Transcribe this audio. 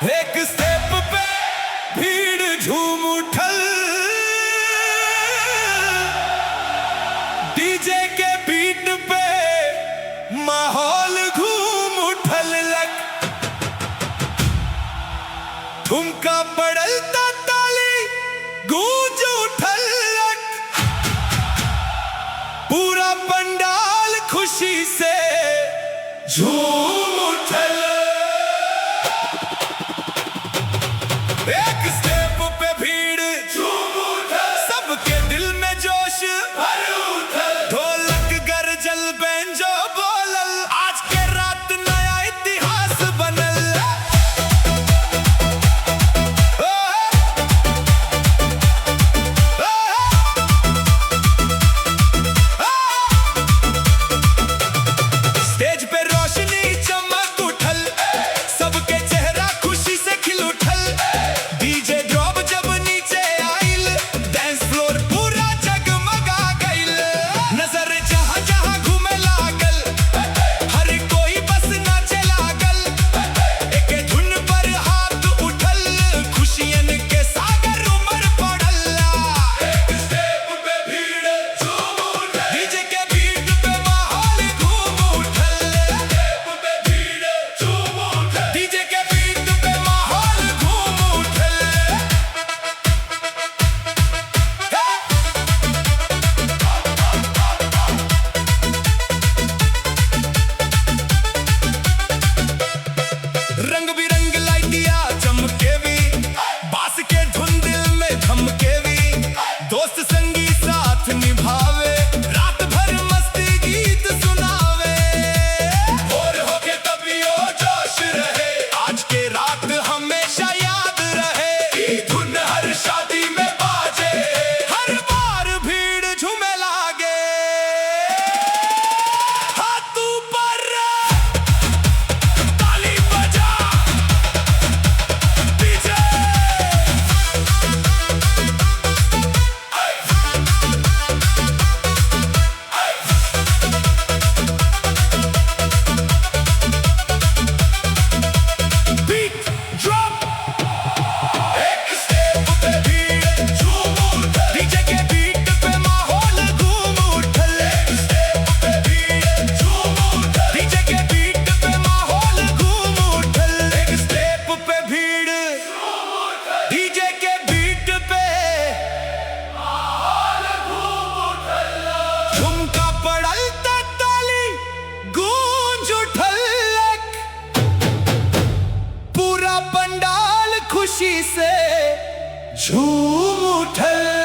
एक स्टेप पे भीड़ झूम उठल, डीजे के बीट पे माहौल घूम उठल लग, ठुमका पड़ल ताली गूंज उठल लग, पूरा पंडाल खुशी से झूम उठल। एक स्टेप पे भीड़ झूम उठल, सबके दिल में जोश भर उठल, ढोलक गरजल बैंजो बोलल, आज के रात नया इतिहास बनल। स्टेज पे रोशनी चमक उठल, सबके चेहरा खुशी से खिल उठल, डीजे ड्रॉप जब नीचे आइल, डांस फ्लोर पूरा जगमगा गइल, नजर जहां जहां घूमे लागल, हर कोई बस नाचे लागल, एके धुन पर हाथ उठल, खुशियन के सागर उमड़ पड़ल। एक स्टेप पे भीड़ झूम उठल, डीजे के बीट पे माहौल घूम उठल, स्टेप पे भीड़ झूम उठल, डीजे के बीट पे माहौल घूम उठल। रंग बिरंग लाइटिया चमके भी, बास के धुन दिल में धमके भी, दोस्त संगी साथ निभावे, रात भर मस्ती गीत सुनावे, और होके तबियो जोश रहे, आज के रात हमेशा याद रहे, ये धुन हर शादी में बाजे, हर बार भीड़ झूमे लागे, हाथ ऊपर ताली बजा, डीजे बीट ड्रॉप। एक स्टेप पे भीड़ झूम उठल, डीजे के बीट पे माहौल घूम उठल, एक स्टेप पे भीड़ झूम उठल, डीजे के बीट पे माहौल घूम उठल, एक स्टेप पे भीड़ झूम उठल, डीजे के बीट पे माहौल घूम उठल, ठुमका पड़ल ताली गूंज उठल लग, पूरा पंडाल खुशी से झूम उठल।